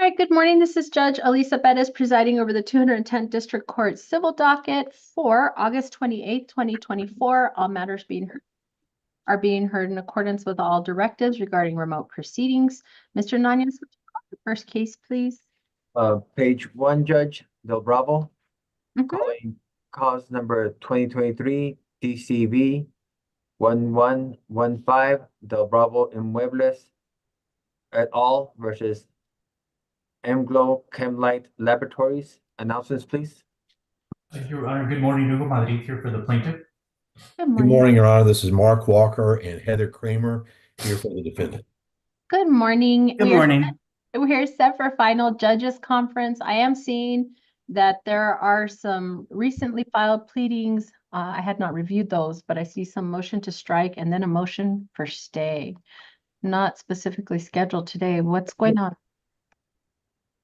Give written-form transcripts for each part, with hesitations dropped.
right, good morning. This is Judge Alyssa Perez presiding over the 210th District Court Civil Docket for August 28th, 2024. All matters are being heard in accordance with all directives regarding remote proceedings. Mr. Nunez, would you call the first case, please? Page 1, Judge Del Bravo, Mhm. calling cause number 2023 DCV 1115 Del Bravo Inmuebles et al. Versus Emglo Chemlight Laboratories. Announcements, please. Thank you, Your Honor. Good morning. Hugo Madrid here for the plaintiff. Good Good morning, Your Honor. This is Mark Walker and Heather Kramer here for the defendant. Good morning. Good morning. We're here set for final judges conference. I am seeing that there are some recently filed pleadings. I had not reviewed those, but I see some motion to strike and then a motion for stay. Not specifically scheduled today. What's going on?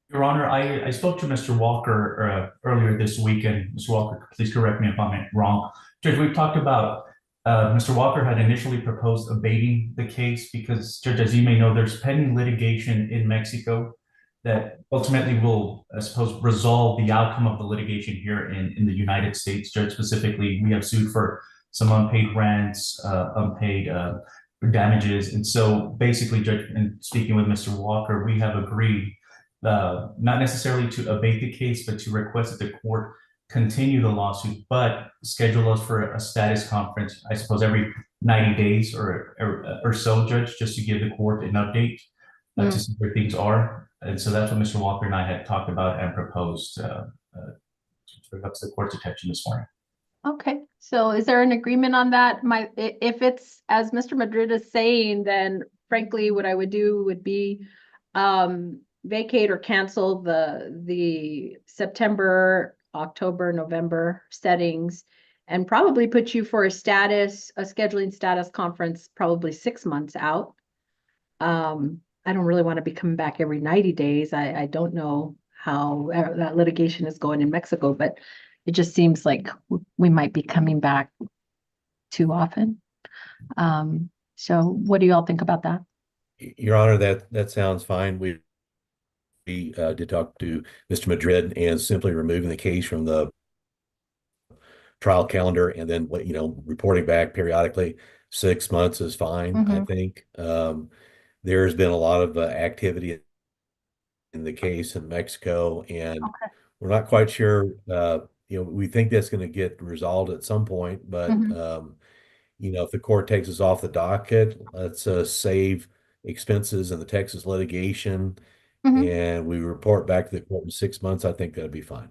Your Honor, I spoke to Mr. Walker earlier this week, and Mr. Walker, please correct me if I'm wrong. Judge, we've talked about Mr. Walker had initially proposed abating the case because, Judge, as you may know, there's pending litigation in Mexico that ultimately will, I suppose, resolve the outcome of the litigation here in the United States. Judge, specifically, we have sued for some unpaid rents, unpaid damages. And so basically, Judge, and speaking with Mr. Walker, we have agreed not necessarily to abate the case, but to request that the court continue the lawsuit, but schedule us for a status conference, I suppose, every 90 days or so, Judge, just to give the court an update to see where things are. And so that's what Mr. Walker and I had talked about and proposed to bring up to the court's attention this morning. Okay, so is there an agreement on that? If it's as Mr. Madrid is saying, then frankly, what I would do would be vacate or cancel the September, October, November settings and probably put you for a scheduling status conference probably 6 months out. I don't really want to be coming back every 90 days. I don't know how that litigation is going in Mexico, but it just seems like we might be coming back too often. So what do you all think about that? Your Honor, that sounds fine. We did talk to Mr. Madrid and simply removing the case from the trial calendar and then, reporting back periodically. 6 months is fine, I think. There's been a lot of activity in the case in Mexico, and we're not quite sure. We think that's going to get resolved at some point, but if the court takes us off the docket, let's save expenses in the Texas litigation, and we report back to the court in 6 months. I think that'd be fine.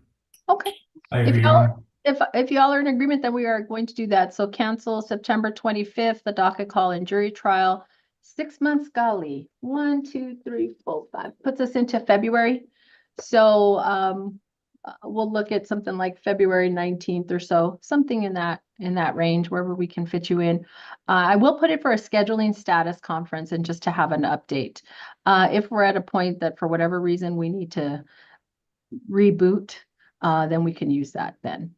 Okay. I agree, Your Honor. If y'all are in agreement, then we are going to do that. So cancel September 25th, the docket call and jury trial. 6 months, golly. 1, 2, 3, 4, 5. Puts us into February. So we'll look at something like February 19th or so, something in that range, wherever we can fit you in. I will put it for a scheduling status conference and just to have an update. If we're at a point that for whatever reason we need to reboot, then we can use that then.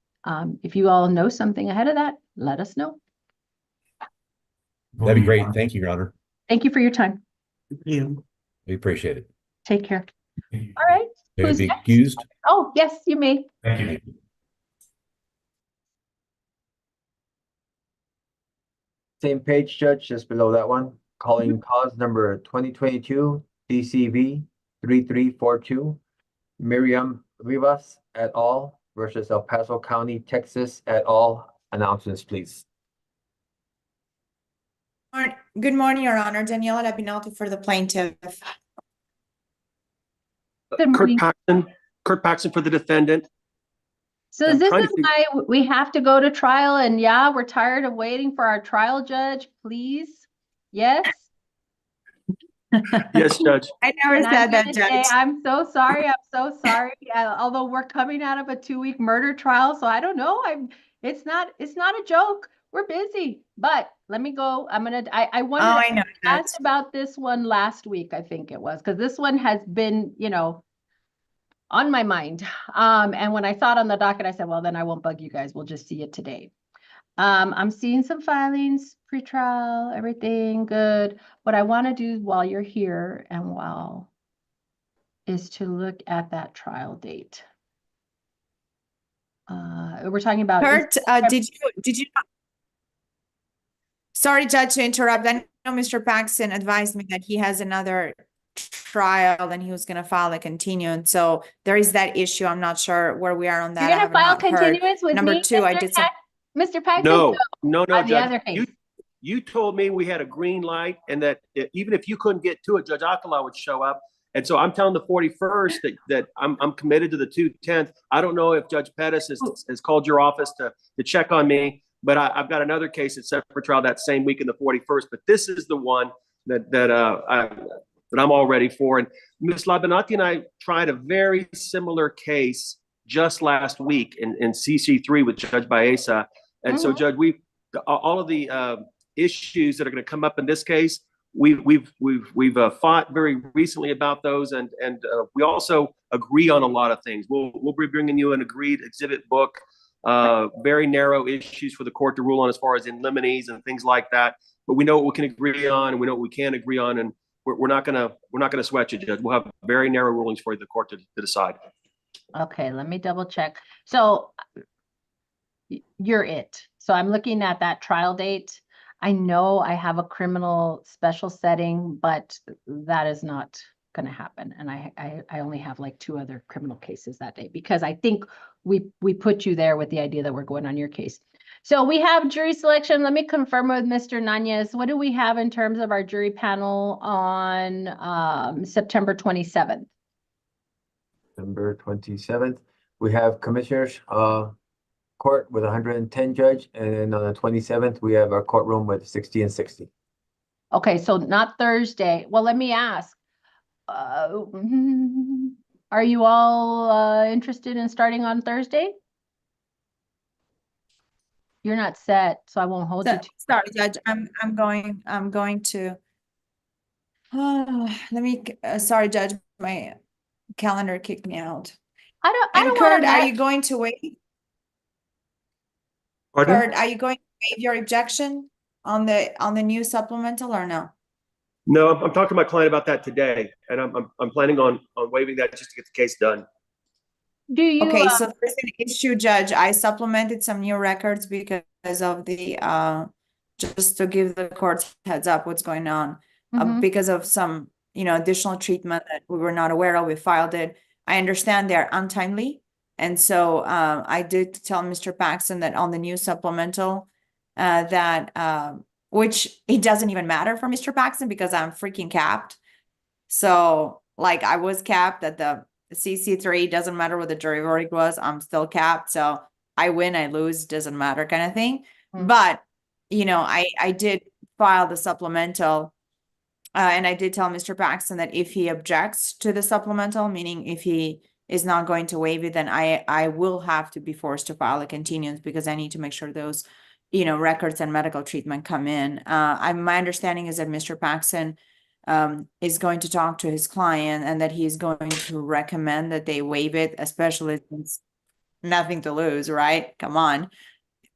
If you all know something ahead of that, let us know. That'd be great. Thank you, Your Honor. Thank you for your time. You. We appreciate it. Take care. All right. May I Who's be next? excused? Oh, yes, you may. Thank you. Same page, Judge, just below that one, calling cause number 2022 DCV 3342 Miriam Rivas et al. Versus El Paso County, Texas et al. Announcements, please. Good morning, Your Honor. Daniela Lapinalti for the plaintiff. Good morning. Kurt Paxton for the defendant. So is this why we have to go to trial? And yeah, we're tired of waiting for our trial judge, please? Yes? Yes, Judge. I never said that, Judge. I'm so sorry. I'm so sorry. Although we're coming out of a 2-week murder trial, so I don't know. It's not a joke. We're busy, but let me go. I wanted to ask about this one last week, I think it was, because this one has been, on my mind. And when I saw it on the docket, I said, well, then I won't bug you guys. We'll just see it today. I'm seeing some filings, pretrial, everything good. What I want to do while you're here and while is to look at that trial date. We're talking about. Kurt, did you? Sorry, Judge, to interrupt. I know Mr. Paxton advised me that he has another trial and he was going to file a continuance. So there is that issue. I'm not sure where we are on that. You're I gonna have file not heard. continuance with Number me, two, I Mr. did some. Mr. Paxton? No, On the Judge. other case. You told me we had a green light and that even if you couldn't get to it, Judge Alcala would show up. And so I'm telling the 41st that I'm committed to the 2/10. I don't know if Judge Perez has called your office to check on me, but I've got another case that's set for trial that same week in the 41st. But this is the one that I'm all ready for. And Ms. Labinati and I tried a very similar case just last week in CC3 with Judge Baeza. And so, Judge, all of the issues that are going to come up in this case, we've fought very recently about those, and we also agree on a lot of things. We'll be bringing you an agreed exhibit book, very narrow issues for the court to rule on as far as in limines and things like that. But we know what we can agree on, and we know what we can't agree on, and we're not gonna sweat you, Judge. We'll have very narrow rulings for the court to decide. Okay, let me double check. So you're it. So I'm looking at that trial date. I know I have a criminal special setting, but that is not going to happen. And I only have like 2 other criminal cases that day because I think we put you there with the idea that we're going on your case. So we have jury selection. Let me confirm with Mr. Nanez. What do we have in terms of our jury panel on September 27th? September 27th, we have commissioners court with 110 judge, and then on the 27th, we have our courtroom with 60 and 60. Okay, so not Thursday. Well, let me ask. Are you all interested in starting on Thursday? You're not set, so I won't hold you to. Sorry, Judge. I'm going to. Sorry, Judge. My calendar kicked me out. I don't Kurt, want are you going to wait? Pardon? Kurt, are you going to waive your objection on the new supplemental or no? No, I'm talking to my client about that today, and I'm planning on waiving that just to get the case done. Do you? Okay, so there's an issue, Judge. I supplemented some new records because of the just to give the courts heads up what's going on. Because of some additional treatment that we were not aware of. We filed it. I understand they're untimely, and so I did tell Mr. Paxton that on the new supplemental which it doesn't even matter for Mr. Paxton because I'm freaking capped. So like I was capped at the CC3, doesn't matter what the jury verdict was, I'm still capped. So I win, I lose, doesn't matter kind of thing. But, I did file the supplemental and I did tell Mr. Paxton that if he objects to the supplemental, meaning if he is not going to waive it, then I will have to be forced to file a continuance because I need to make sure those records and medical treatment come in. My understanding is that Mr. Paxton is going to talk to his client and that he's going to recommend that they waive it, especially since nothing to lose, right? Come on.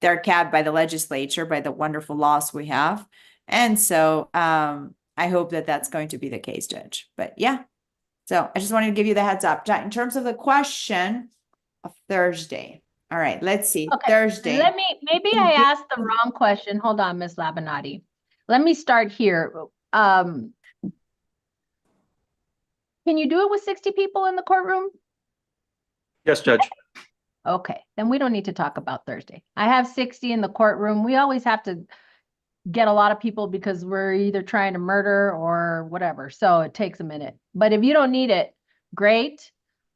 They're capped by the legislature, by the wonderful laws we have. And so I hope that that's going to be the case, Judge. But yeah, so I just wanted to give you the heads up. In terms of the question of Thursday. All right, let's see. Okay. Thursday. Maybe I asked the wrong question. Hold on, Ms. Labinati. Let me start here. Can you do it with 60 people in the courtroom? Yes, Judge. Okay, then we don't need to talk about Thursday. I have 60 in the courtroom. We always have to get a lot of people because we're either trying to murder or whatever. So it takes a minute. But if you don't need it, great.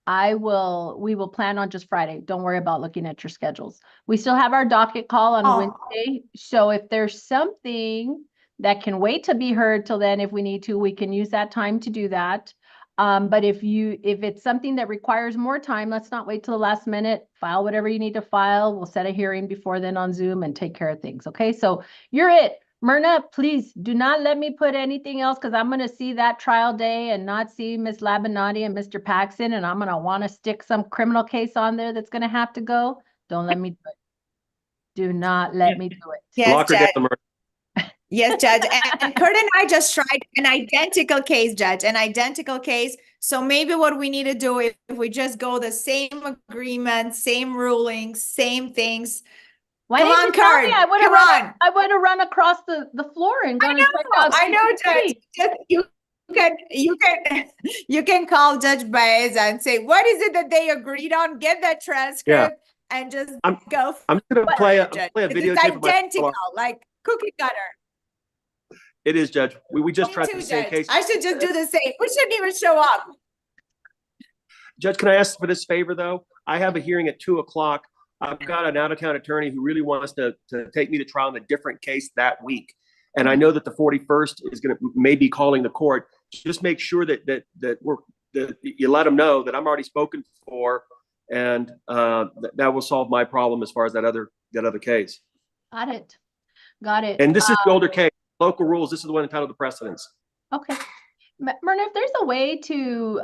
We will plan on just Friday. Don't worry about looking at your schedules. We still have our docket call on Wednesday. So if there's something that can wait to be heard till then, if we need to, we can use that time to do that. But if it's something that requires more time, let's not wait till the last minute. File whatever you need to file. We'll set a hearing before then on Zoom and take care of things. Okay, so you're it. Myrna, please do not let me put anything else because I'm going to see that trial day and not see Ms. Labinati and Mr. Paxton, and I'm going to want to stick some criminal case on there that's going to have to go. Don't let me do it. Do not let me do it. Yes, Lock her Judge. down, Myrna. Yes, Judge. And Kurt and I just tried an identical case, Judge, an identical case. So maybe what we need to do if we just go the same agreement, same rulings, same things. Why Come didn't on, you tell me? Kurt, I would come have on. I would have run across the floor and gone and checked out. I know, Judge. CCTV. You can call Judge Baez and say, what is it that they agreed on? Get that transcript and just I'm- go. I'm gonna for play a it, Judge. video. It's identical, like cookie cutter. It is, Judge. We just Me tried too, the same Judge. case. I should just do the same. We shouldn't even show up. Judge, can I ask for this favor, though? I have a hearing at 2:00. I've got an out-of-town attorney who really wants to take me to trial in a different case that week. And I know that the 41st is going to maybe calling the court. Just make sure that you let them know that I'm already spoken for, and that will solve my problem as far as that other case. Got it. Got it. And this is the older case. Local rules. This is the one entitled the precedence. Okay. Myrna, if there's a way to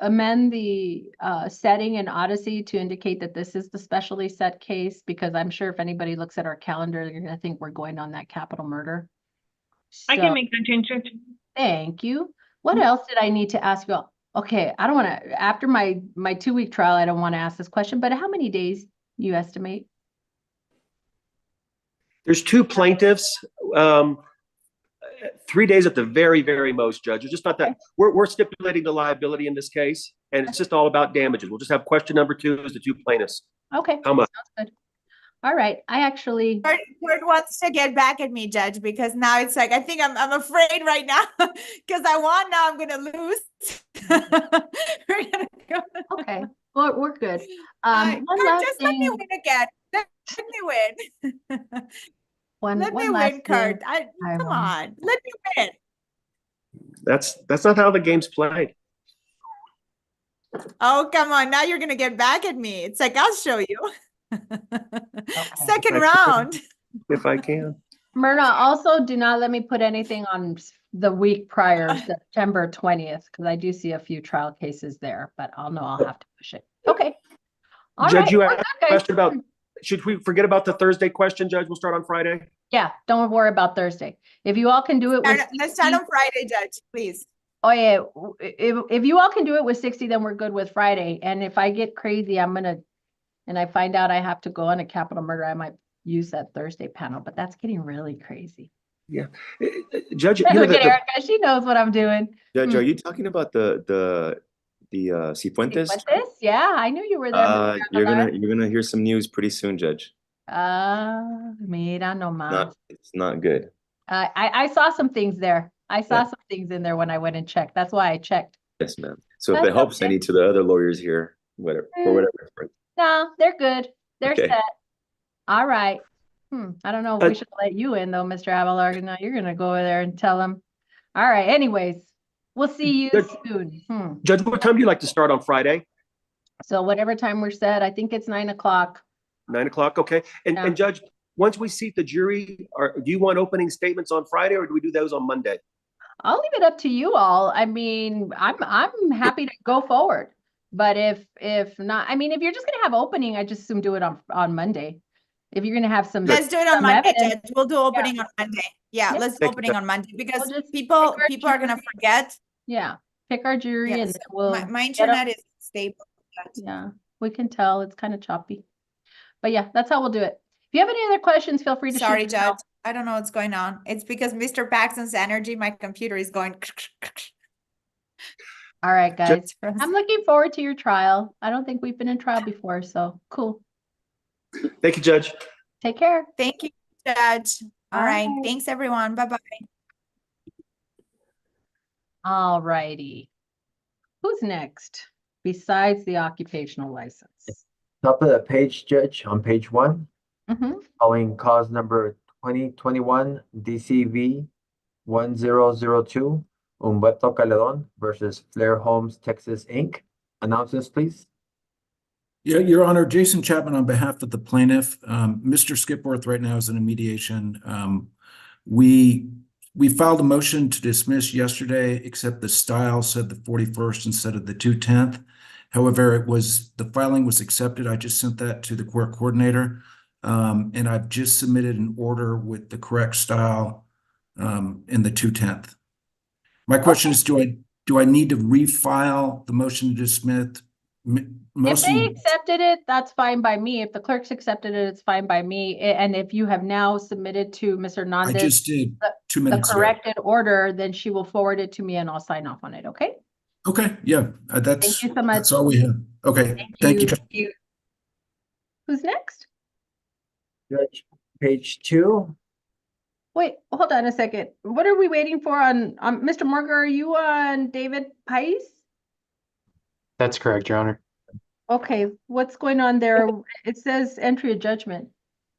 amend the setting in Odyssey to indicate that this is the specially set case, because I'm sure if anybody looks at our calendar, they're gonna think we're going on that capital murder. I So, can make that change. Judge. thank you. What else did I need to ask you all? Okay, I don't want to, after my 2-week trial, I don't want to ask this question, but how many days you estimate? There's 2 plaintiffs. 3 days at the very, very most, Judge. It's just not that we're stipulating the liability in this case, and it's just all about damages. We'll just have question number 2 is the 2 plaintiffs. Okay, How much? sounds good. All right, I actually, Kurt wants to get back at me, Judge, because now it's like, I think I'm afraid right now because I won, now I'm gonna lose. We're gonna go. okay, well, we're good. Kurt, One last just let me thing, win again. Let me win. Let me one last win, Kurt. thing. I Come will. on, let me win. That's not how the game's played. Oh, come on. Now you're going to get back at me. It's like, I'll show you. Second Okay. round. If I can. Myrna, also do not let me put anything on the week prior, September 20th, because I do see a few trial cases there, but I'll know I'll have to push it. Okay. All Judge, right, you we're asked good, a guys. question about, should we forget about the Thursday question, Judge? We'll start on Friday. Yeah, don't worry about Thursday. If you all can do it with Let's start 60 on Friday, Judge, please. oh yeah, if you all can do it with 60, then we're good with Friday. And if I get crazy, and I find out I have to go on a capital murder, I might use that Thursday panel, but that's getting really crazy. Yeah. Judge, you know, Look at Erica, she knows what I'm doing. Judge, are you talking about the Cifuentes? Fuentes? Yeah, I knew you were there. Mr. You're Aguilar. gonna hear some news pretty soon, Judge. Mira nomás. It's not good. I saw some things there. I saw some things in there when I went and checked. That's why I checked. Yes, ma'am. So if That's it helps okay. any to the other lawyers here, whatever, for whatever. No, they're good. They're Okay. set. All right. I don't know if we should let you in though, Mr. Aguilar. Now you're gonna go over there and tell them. All right. Anyways, we'll see you soon. Judge, what time do you like to start on Friday? So whatever time we're set, I think it's 9 o'clock. 9 o'clock, okay. And Yeah. and Judge, once we seat the jury, do you want opening statements on Friday, or do we do those on Monday? I'll leave it up to you all. I mean, I'm happy to go forward. But if not, I mean, if you're just gonna have opening, I just assume do it on Monday. If you're gonna have some. Let's do it on some Monday, evidence. Judge. We'll do opening on Monday. Yeah, Yeah. let's do Thank you, opening Judge. on Monday because We'll just people pick our are gonna jury. forget. Yeah, pick our jury and Yes, then we'll. my get up- internet is stable. Yeah, we can tell it's kind of choppy. But yeah, that's how we'll do it. If you have any other questions, feel free to shoot. Sorry, me an email. Judge. I don't know what's going on. It's because Mr. Paxton's energy, my computer is going. All right, guys. Judge- I'm looking forward to your trial. I don't think we've been in trial before, so cool. Thank you, Judge. Take care. Thank you, Judge. All right. Bye. Thanks, everyone. Bye-bye. All righty. Who's next besides the occupational license? Top of the page, Judge, on page 1, Mhm. calling cause number 2021 DCV 1002, Humberto Caledon versus Flair Homes, Texas, Inc. Announcements, please. Yeah, Your Honor, Jason Chapman on behalf of the plaintiff. Mr. Skipworth right now is in a mediation. We filed a motion to dismiss yesterday, except the style said the 41st instead of the 2/10. However, the filing was accepted. I just sent that to the court coordinator. And I've just submitted an order with the correct style in the 2/10. My question is, do do I need to refile the motion to dismiss? If they Motion, accepted it, that's fine by me. If the clerks accepted it, it's fine by me. And if you have now submitted to Ms. I Hernandez just did the- 2 the minutes ago. corrected order, then she will forward it to me and I'll sign off on it, okay? Okay, yeah, Thank that's, you so much. that's all we have. Okay, thank you. Who's next? Judge, page 2. Wait, hold on a second. What are we waiting for on, Mr. Morgan, are you on David Pais? That's correct, Your Honor. Okay, what's going on there? It says entry of judgment.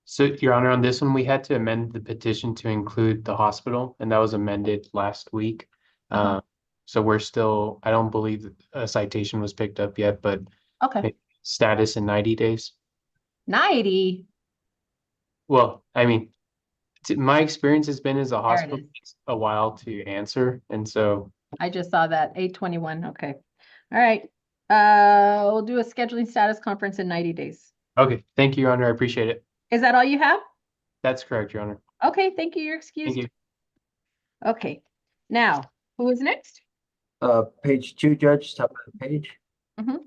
So, Your Honor, on this one, we had to amend the petition to include the hospital, and that was amended last week. Uh-huh. So we're still, I don't believe a citation was picked up yet, but Okay, status in 90 days. 90. Well, I mean, my experience has been as a There it hospital is. takes a while to answer, and so I just saw that, 8/21, okay. All right, we'll do a scheduling status conference in 90 days. okay. Thank you, Your Honor. I appreciate it. Is that all you have? That's correct, Your Honor. Okay, thank you, you're Thank excused. you. Okay, now, who is next? Page 2, Judge, top of the page. Mhm.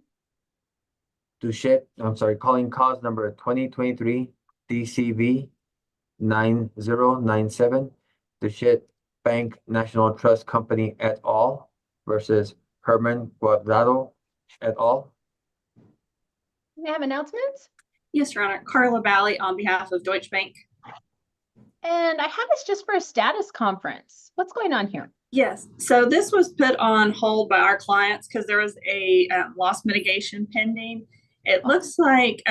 Calling cause number 2023 DCV 9097, Duchette Bank National Trust Company et al. Versus Herman Guardado et al. We have announcements? Yes, Your Honor. Carla Valley on behalf of Deutsche Bank. And I have this just for a status conference. What's going on here? Yes, so this was put on hold by our clients because there was a loss mitigation pending. It looks like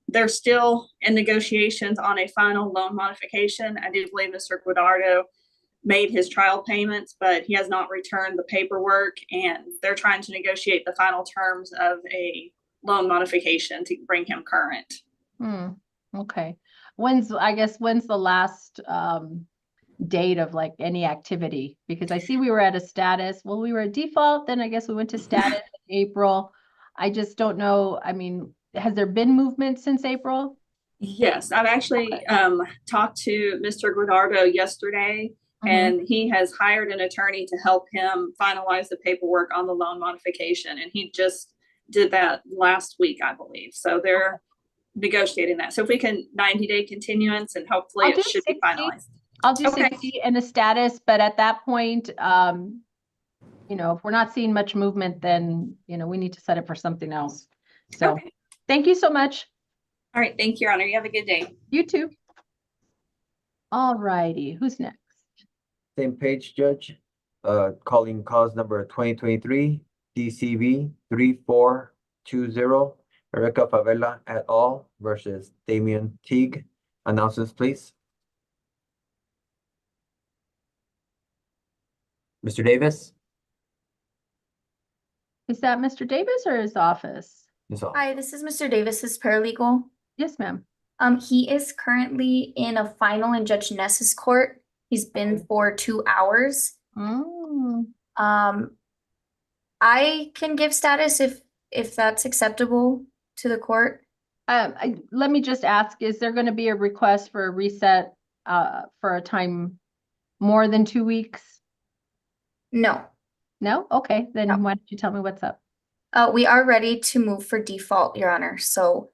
they're still in negotiations on a final loan modification. I do believe Mr. Guadardo made his trial payments, but he has not returned the paperwork, and they're trying to negotiate the final terms of a loan modification to bring him current. Okay. When's the last date of like any activity? Because I see we were at a status. Well, we were at default, then I guess we went to status in April. I just don't know. I mean, has there been movement since April? Yes, I've actually talked to Mr. Guadardo yesterday, and he has hired an attorney to help him finalize the paperwork on the loan modification. And he just did that last week, I believe. So they're negotiating that. So if we can 90-day continuance, and hopefully I'll do it should 60. be finalized. I'll do Okay. 60 and a status, but at that point, you know, if we're not seeing much movement, then, you know, we need to set it for something else. So Okay. thank you so much. All right. Thank you, Your Honor. You have a good day. You too. All righty. Who's next? Same page, Judge. Calling cause number 2023 DCV 3420, Erica Favela et al. Versus Damian Teague. Announcements, please. Mr. Davis? Is that Mr. Davis or his office? Ms. Al. Hi, this is Mr. Davis's paralegal. Yes, ma'am. He is currently in a final in Judge Ness's court. He's been for 2 hours. I can give status if that's acceptable to the court. Let me just ask, is there going to be a request for a reset for a time more than 2 weeks? No. No? Okay, then No. why don't you tell me what's up? We are ready to move for default, Your Honor. So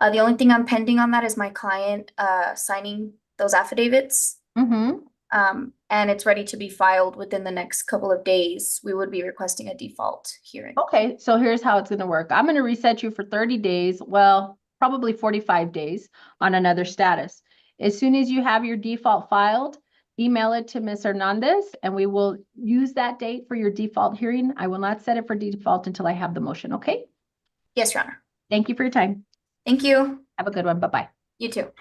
the only thing I'm pending on that is my client signing those affidavits. And it's ready to be filed within the next couple of days. We would be requesting a default hearing. Okay, so here's how it's going to work. I'm going to reset you for 30 days, well, probably 45 days on another status. As soon as you have your default filed, email it to Ms. Hernandez and we will use that date for your default hearing. I will not set it for default until I have the motion, okay? Yes, Your Honor. Thank you for your time. Thank you. Have a good one. Bye-bye. You too.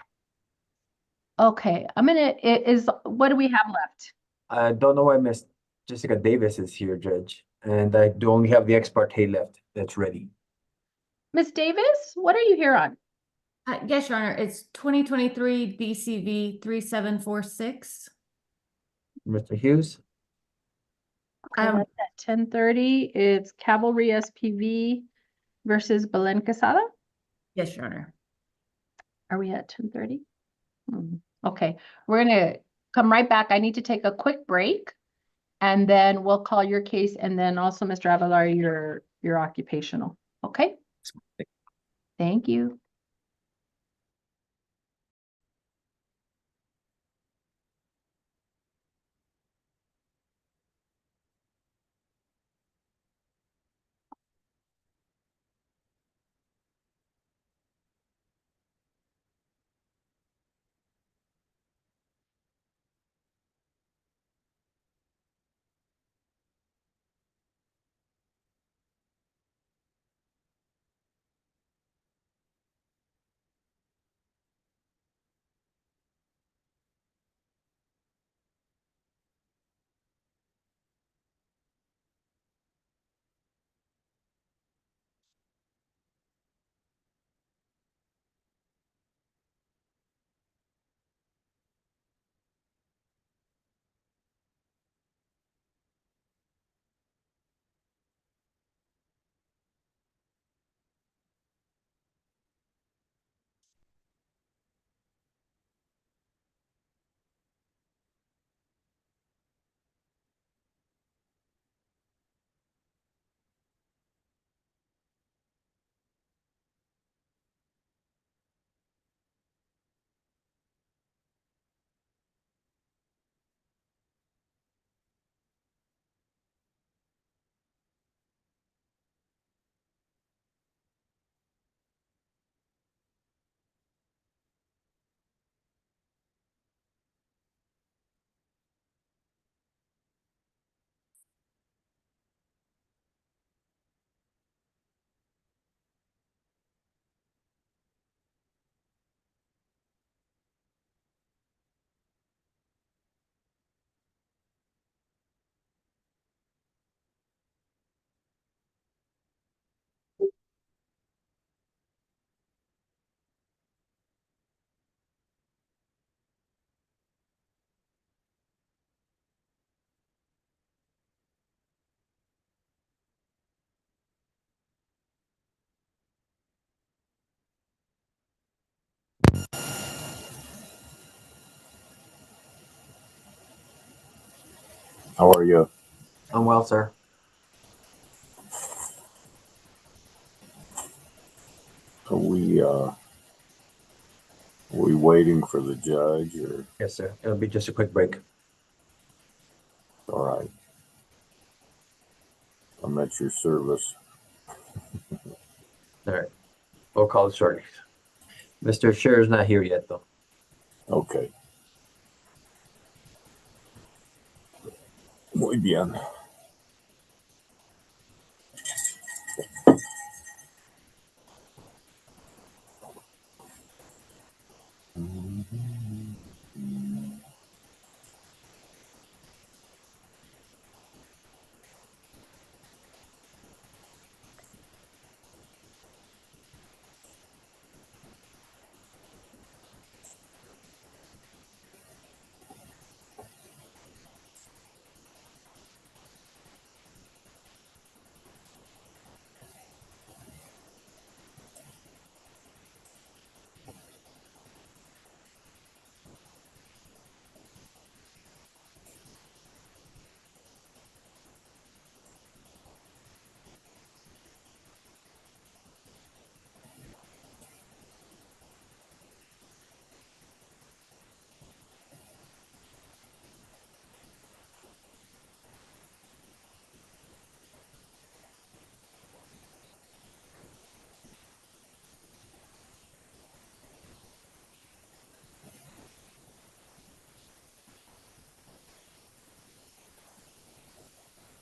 Okay, what do we have left? I don't know why Miss Jessica Davis is here, Judge. And I do only have the ex parte left that's ready. Ms. Davis, what are you here on? Yes, Your Honor. It's 2023 DCV 3746. Mr. Hughes? Okay, that's at 10:30. It's Cavalry SPV versus Belen Quesada. Yes, Your Honor. Are we at 10:30? Okay, we're gonna come right back. I need to take a quick break. And then we'll call your case and then also, Mr. Avalar, your occupational. Okay? Thank you. How are you? I'm well, sir. Are we waiting for the judge or? Yes, sir. It'll be just a quick break. All right. I'm at your service. All right. We'll call it shortly. Mr. Scher's not here yet, though. Okay. Muy bien.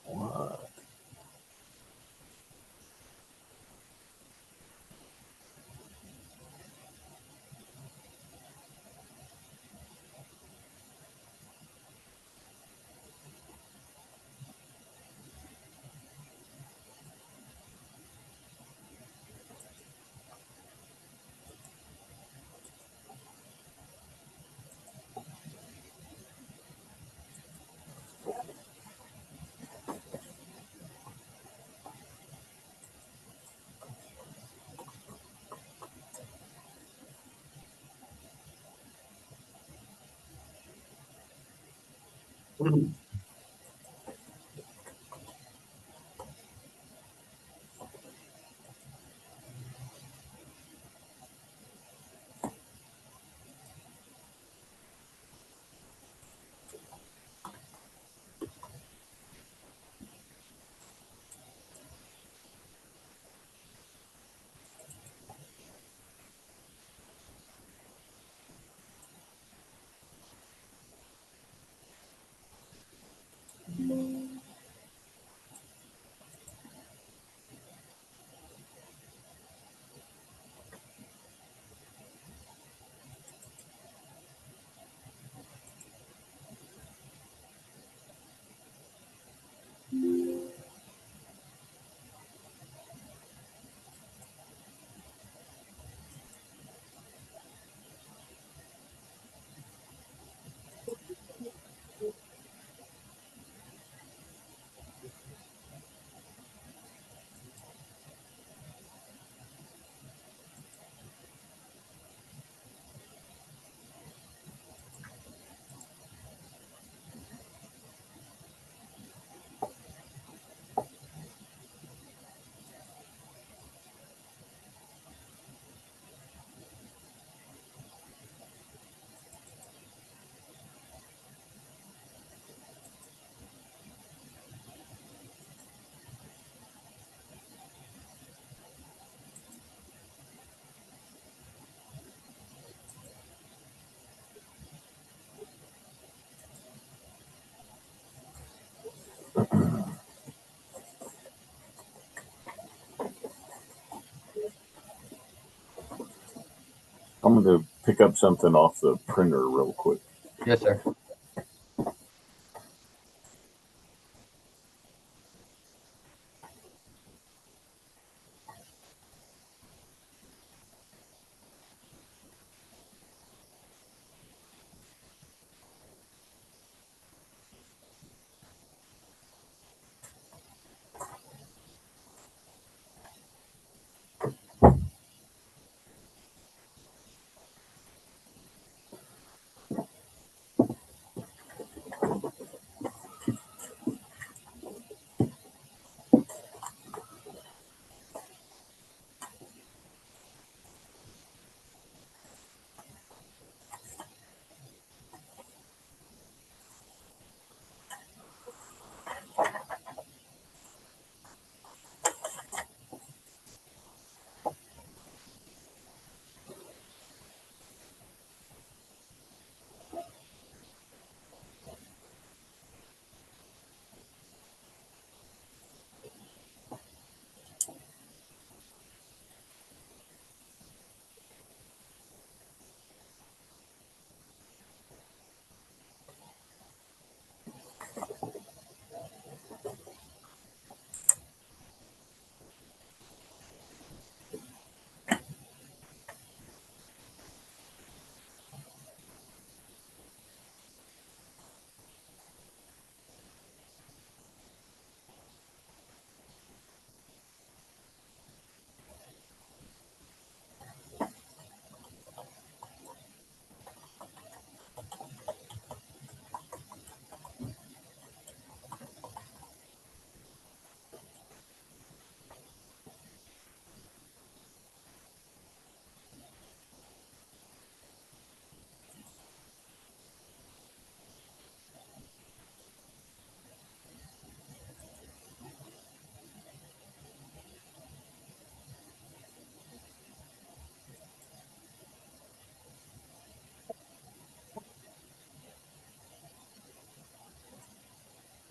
What? I'm gonna pick up something off the printer real quick. Yes, sir.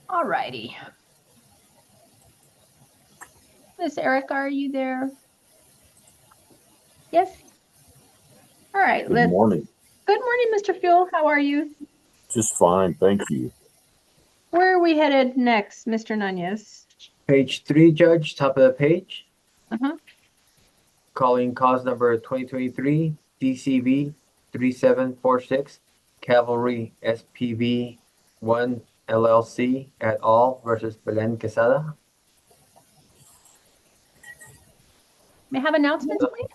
All righty. Miss Erica, are you there? Yes. All right, Good morning. Good morning, Mr. Fuel. How are you? Just fine, thank you. Where are we headed next, Mr. Nunez? Page 3, Judge, top of the page. Uh-huh. Calling cause number 2023 DCV 3746 Cavalry SPV 1 LLC et al. Versus Belen Quesada. May I have announcements, please?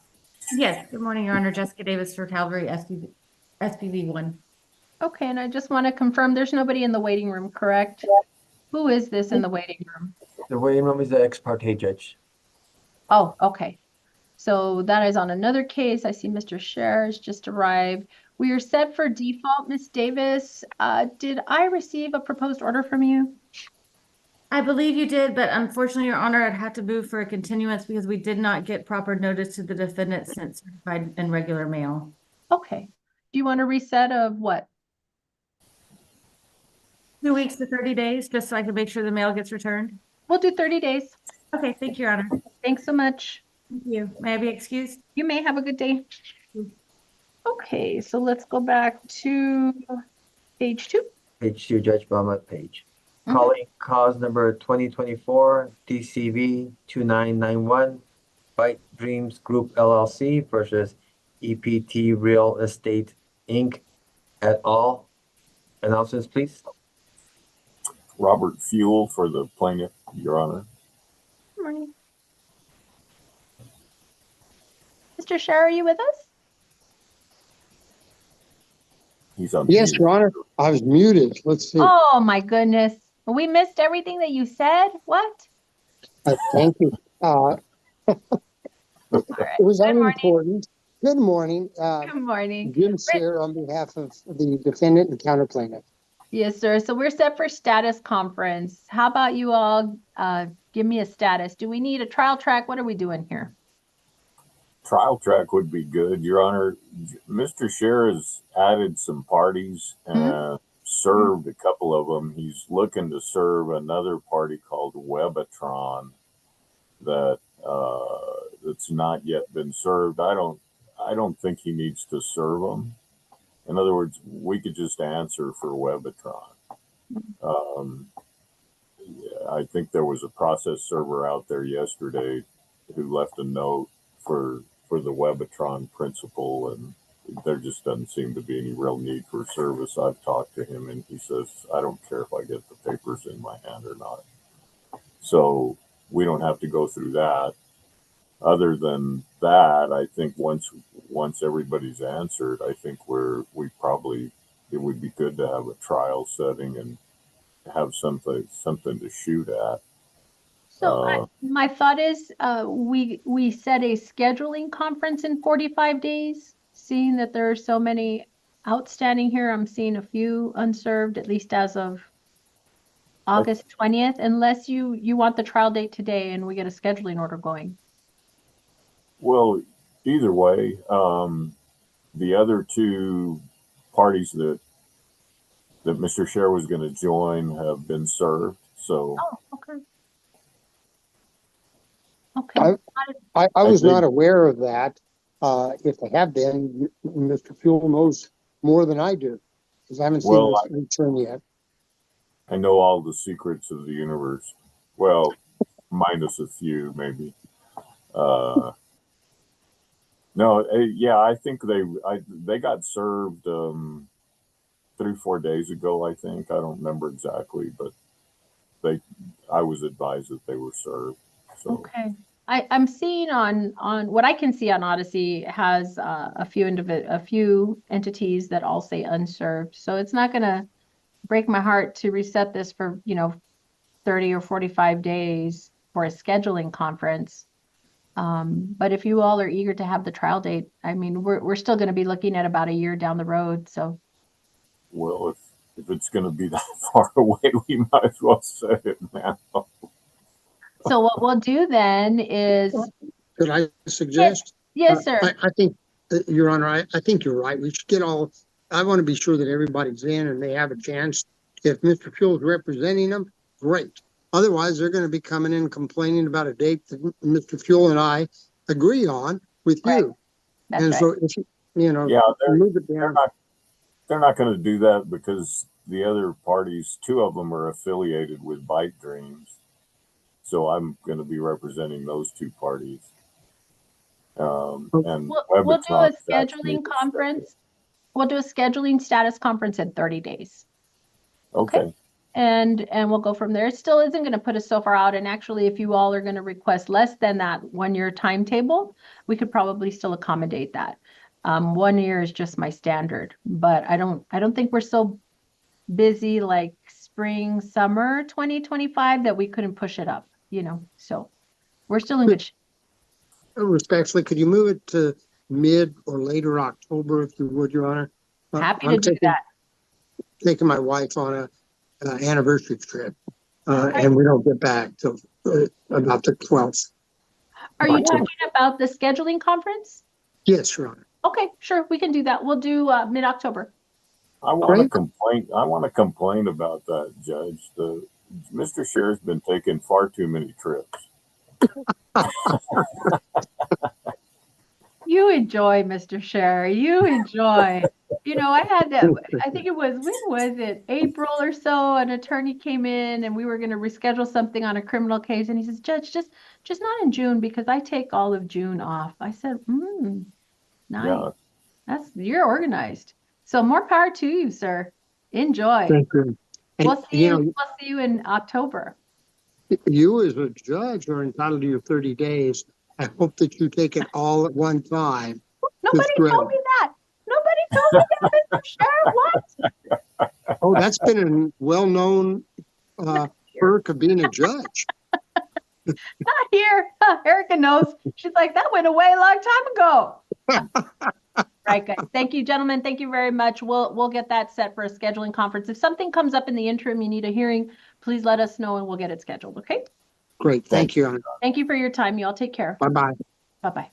Yes, good morning, Your Honor. Jessica Davis for Calvary SPV 1. Okay, and I just want to confirm there's nobody in the waiting room, correct? Who is this in the waiting room? The waiting room is the ex parte, Judge. Oh, okay. So that is on another case. I see Mr. Scher's just arrived. We are set for default, Miss Davis. Did I receive a proposed order from you? I believe you did, but unfortunately, Your Honor, I'd have to move for a continuance because we did not get proper notice to the defendant sent certified and regular mail. Okay. Do you want a reset of what? 2 weeks to 30 days, just so I can make sure the mail gets returned. We'll do 30 days. Okay, thank you, Your Honor. Thanks so much. Thank you. May I be excused? You may have a good day. Okay, so let's go back to page 2. Page 2, Judge Belmont page. Mhm. Calling cause number 2024 DCV 2991 Byte Dreams Group LLC versus EPT Real Estate Inc. et al. Announcements, please. Robert Fuel for the plaintiff, Your Honor. Good morning. Mr. Scher, are you with us? He's on. Yes, Your Honor. I was muted. Let's see. Oh my goodness. We missed everything that you said. What? Thank you. All right. It was Good morning. unimportant. Good morning. Good morning. Jim Sear on behalf of the defendant and counterplaintiff. Yes, sir. So we're set for status conference. How about you all give me a status? Do we need a trial track? What are we doing here? Trial track would be good, Your Honor. Mr. Scher has added some parties and served a couple of them. He's looking to serve another party called Webatron that that's not yet been served. I I don't think he needs to serve them. In other words, we could just answer for Webitron. I think there was a process server out there yesterday who left a note for the Webitron principal, and there just doesn't seem to be any real need for service. I've talked to him, and he says, I don't care if I get the papers in my hand or not. So we don't have to go through that. Other than that, I think once everybody's answered, I think it would be good to have a trial setting and have something to shoot at. So my thought is, we set a scheduling conference in 45 days, seeing that there are so many outstanding here. I'm seeing a few unserved, at least as of August 20th, unless you want the trial date today and we get a scheduling order going. Well, either way, the other two parties that Mr. Scher was going to join have been served. So. Oh, okay. Okay. I was not aware of that. If they have been, Mr. Fuel knows more than I do, because I haven't seen this return yet. I know all the secrets of the universe. Well, minus a few, maybe. No, yeah, I think they got served 3-4 days ago. I think, I don't remember exactly, but I was advised that they were served. So. Okay. I'm seeing on what I can see on Odyssey has a few entities that all say unserved. So it's not going to break my heart to reset this for 30 or 45 days for a scheduling conference. But if you all are eager to have the trial date, I mean, we're still going to be looking at about a year down the road. So, well, if it's going to be that far away, we might as well set it now. So what we'll do then is. Could I suggest? Yes, sir. I think, Your Honor, I think you're right. We should get I want to be sure that everybody's in and they have a chance. If Mr. Fuel is representing them, great. Otherwise, they're going to be coming in complaining about a date that Mr. Fuel and I agree on with you. That's and right. so, if move it down. They're not going to do that because the other parties, 2 of them are affiliated with Bite Dreams. So I'm going to be representing those 2 parties. And we'll do a scheduling conference. We'll do a scheduling status conference in 30 days. Okay. And we'll go from there. It still isn't going to put us so far out. And actually, if you all are going to request less than that 1-year timetable, we could probably still accommodate that. 1 year is just my standard, but I don't think we're so busy like spring, summer 2025 that we couldn't push it up, so we're still in good shape. Respectfully, could you move it to mid or later October, if you would, Your Honor? Happy to do that. Taking my wife on an anniversary trip, and we don't get back till about the 12th. Are you talking about the scheduling conference? Yes, Your Honor. Okay, sure, we can do that. We'll do mid-October. I want to complain. I want to complain about that, Judge. Mr. Scher's been taking far too many trips. You enjoy, Mr. Scher. You enjoy. I had that. I think it was, when was it? April or so. An attorney came in and we were going to reschedule something on a criminal case. And he says, Judge, just not in June because I take all of June off. I said, nice. Yeah. You're organized. So more power to you, sir. Enjoy. Thank you. We'll see you in October. You as a judge are entitled to your 30 days. I hope that you take it all at one time. Nobody told me that. Nobody told me that, Mr. Scher. What? Oh, that's been a well-known perk of being a judge. Not here. Erica knows. She's like, that went away a long time ago. Right, guys. Thank you, gentlemen. Thank you very much. We'll get that set for a scheduling conference. If something comes up in the interim, you need a hearing, please let us know and we'll get it scheduled. Okay. Great. Thank you, Your Honor. Thank you for your time. You all take care. Bye-bye. Bye-bye.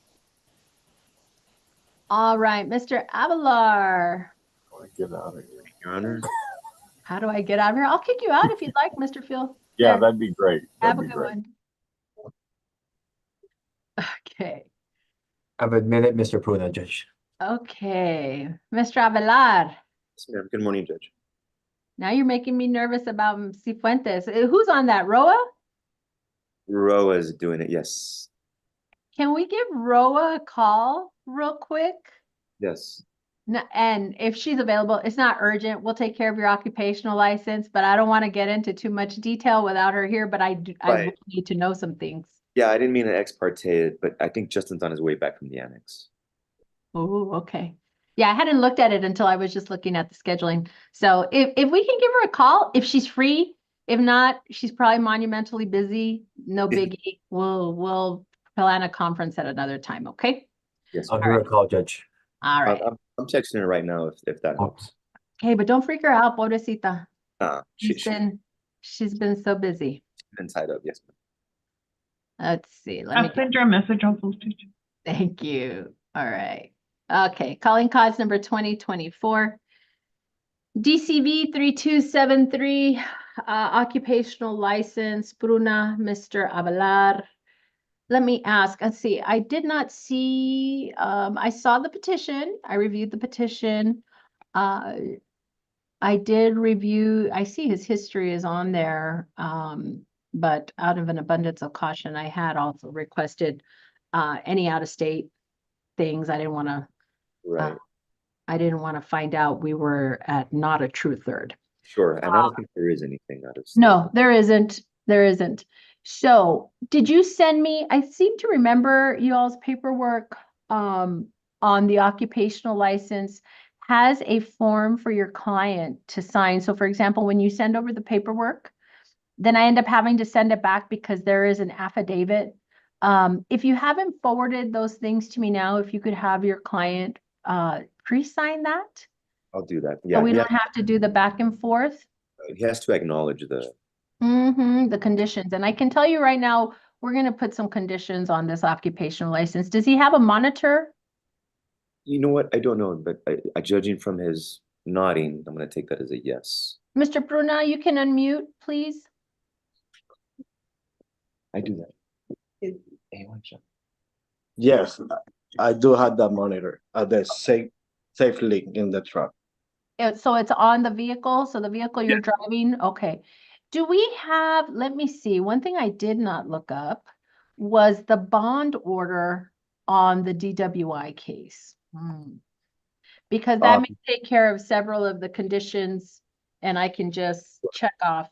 All right, Mr. Avalar. I get out of here, Your Honor. How do I get out of here? I'll kick you out if you'd like, Mr. Phil. Yeah, There. that'd be great. Have a good one. Okay. I've admitted Mr. Pruna, Judge. Okay, Mr. Avelar, Yes, ma'am. Good morning, Judge. now you're making me nervous about Cifuentes. Who's on that, Roa? Roa is doing it. Yes. Can we give Roa a call real quick? Yes. No, and if she's available, it's not urgent. We'll take care of your occupational license, but I don't want to get into too much detail without her here, but I Right. really need to know some things. Yeah, I didn't mean to ex parte it, but I think Justin's on his way back from the annex. Oh, okay. Yeah, I hadn't looked at it until I was just looking at the scheduling. So if we can give her a call, if she's free, if not, she's probably monumentally busy. No biggie. We'll plan a conference at another time, okay? Yes. I'll give her a call, Judge. All right. I'm texting her right now if that helps. Okay, but don't freak her out, pobrecita. She's She's been so busy. been tied up. Yes, ma'am. Let's see. Let I'll me send her a message on postage. Thank you. All right. Okay, calling cause number 2024. DCV 3273, occupational license, Bruna, Mr. Avelar. Let me ask, let's see, I did not see, I saw the petition, I reviewed the petition. I did review, I see his history is on there, but out of an abundance of caution, I had also requested any out-of-state things. I didn't want to Right. I didn't want to find out we were at not a true third. Sure. And I don't think there is anything out of state. No, there isn't. There isn't. So did you send me, I seem to remember you all's paperwork on the occupational license has a form for your client to sign. So for example, when you send over the paperwork, then I end up having to send it back because there is an affidavit. If you haven't forwarded those things to me now, if you could have your client pre-sign that, I'll do that. so Yeah. we don't have to do the back and forth. He has to acknowledge the The conditions. And I can tell you right now, we're going to put some conditions on this occupational license. Does he have a monitor? You know what? I don't know, but judging from his nodding, I'm going to take that as a yes. Mr. Bruna, you can unmute, please. I do that. Yes, I do have that monitor at the safe link in the truck. So it's on the vehicle, so the vehicle you're driving, okay. Do we have, let me see, one thing I did not look up was the bond order on the DWI case. Because that may take care of several of the conditions and I can just check off.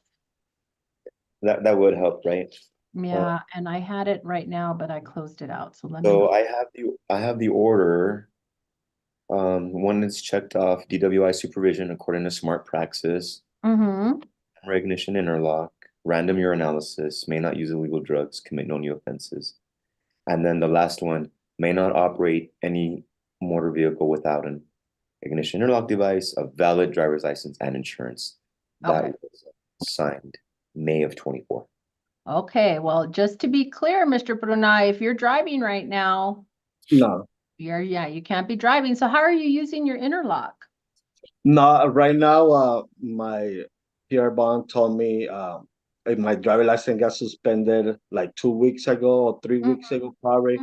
That would help, right? Yeah, and I had it right now, but I closed it out, so let me. So I have the order. One is checked off DWI supervision according to smart praxis, recognition interlock, random urinalysis, may not use illegal drugs, commit no new offenses. And then the last one, may not operate any motor vehicle without an ignition interlock device, a valid driver's license, and insurance. That was signed May of 24. Okay, well, just to be clear, Mr. Bruna, if you're driving right now, No, you can't be driving. So how are you using your interlock? no, right now, my PR bond told me, my driver license got suspended like 2 weeks ago or 3 weeks ago, probably.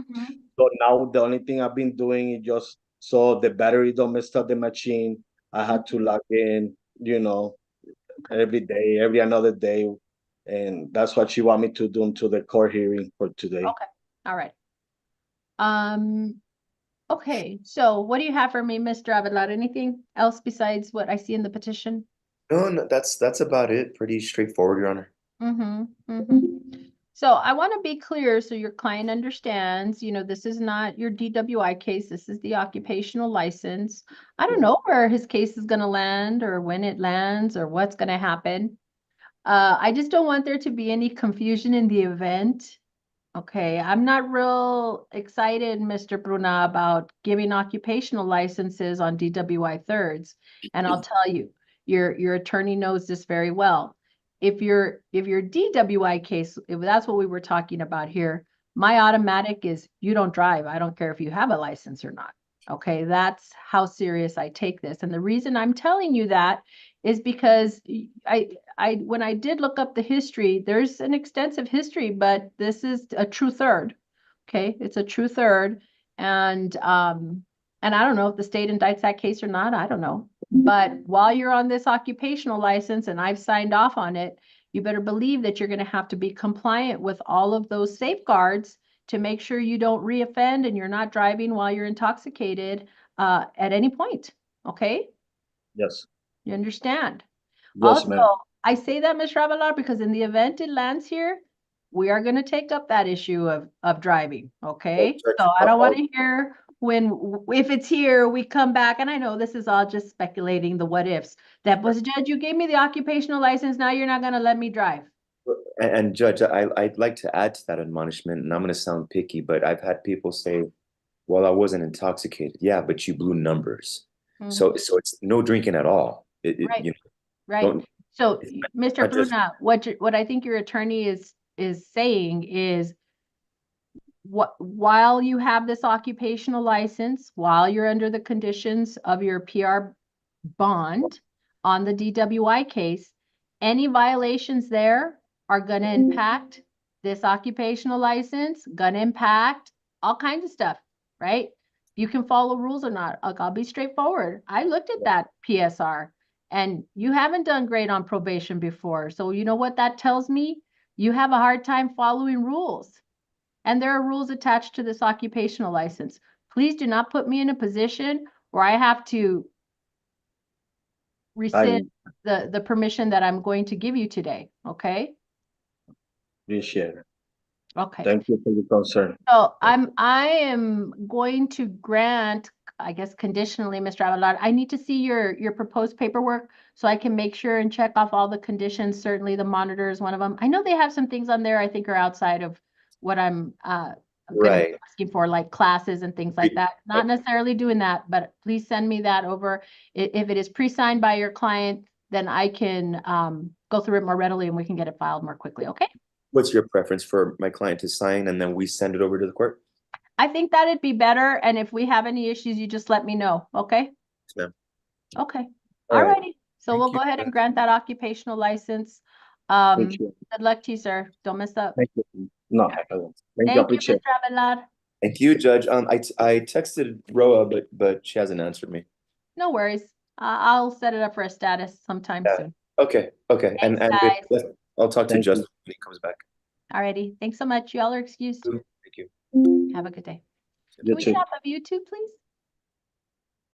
So now the only thing I've been doing is just so the battery don't mess up the machine. I had to log in, every day, every another day. And that's what she want me to do until the court hearing for today. Okay, all right. Okay, so what do you have for me, Mr. Avelar? Anything else besides what I see in the petition? No, that's about it. Pretty straightforward, Your Honor. So I want to be clear so your client understands, this is not your DWI case. This is the occupational license. I don't know where his case is going to land or when it lands or what's going to happen. I just don't want there to be any confusion in the event. Okay, I'm not real excited, Mr. Bruna, about giving occupational licenses on DWI thirds. And I'll tell you, your attorney knows this very well. If your DWI case, if that's what we were talking about here, my automatic is you don't drive. I don't care if you have a license or not. Okay, that's how serious I take this. And the reason I'm telling you that is because when I did look up the history, there's an extensive history, but this is a true third. Okay, it's a true third. And I don't know if the state indicts that case or not, I don't know. But while you're on this occupational license and I've signed off on it, you better believe that you're gonna have to be compliant with all of those safeguards to make sure you don't reoffend and you're not driving while you're intoxicated at any point, okay? Yes. You understand? Yes, ma'am. Also, I say that, Ms. Ravelar, because in the event it lands here, we are gonna take up that issue of driving, okay? Judge, So I don't wanna hear if it's here, we come back, and I know this is all just speculating the what ifs. That was, Judge, you gave me the occupational license, now you're not gonna let me drive. And Judge, I'd like to add to that admonishment, and I'm going to sound picky, but I've had people say, well, I wasn't intoxicated. Yeah, but you blew numbers. So it's no drinking at all. Right. You know, Right. So, Mr. not just- Bruna, what I think your attorney is saying is while you have this occupational license, while you're under the conditions of your PR bond on the DWI case, any violations there are gonna impact this occupational license, gonna impact all kinds of stuff, right? You can follow rules or not. Like, I'll be straightforward. I looked at that PSR and you haven't done great on probation before. So you know what that tells me? You have a hard time following rules. And there are rules attached to this occupational license. Please do not put me in a position where I have to rescind the permission that I'm going to give you today, okay? Appreciate it. Okay. Thank you for your concern. So I am going to grant, I guess conditionally, Mr. Avelard, I need to see your proposed paperwork so I can make sure and check off all the conditions. Certainly the monitor is one of them. I know they have some things on there I think are outside of what I'm gonna be asking for, like classes and things like that. Not necessarily doing that, but please send me that over. If it is pre-signed by your client, then I can go through it more readily and we can get it filed more quickly, okay? What's your preference for my client to sign and then we send it over to the court? I think that'd be better, and if we have any issues, you just let me know, okay? Yes, ma'am. Okay, All right. alrighty, so we'll go ahead and grant that occupational license. Thank you. Good luck to you, sir, don't mess up. Thank you. No, I won't. Thank you. Thank you, Appreciate Mr. Avelard. Thank you, Judge. I texted Roa, but she hasn't answered me. No worries, I'll set it up for a status sometime Yeah. soon. Okay. Thanks, guys. I'll talk to Thank you. Justin when he comes back. Alrighty, thanks so much, y'all are excused. Thank you. Have a good day. You Can we too. get off of YouTube, please?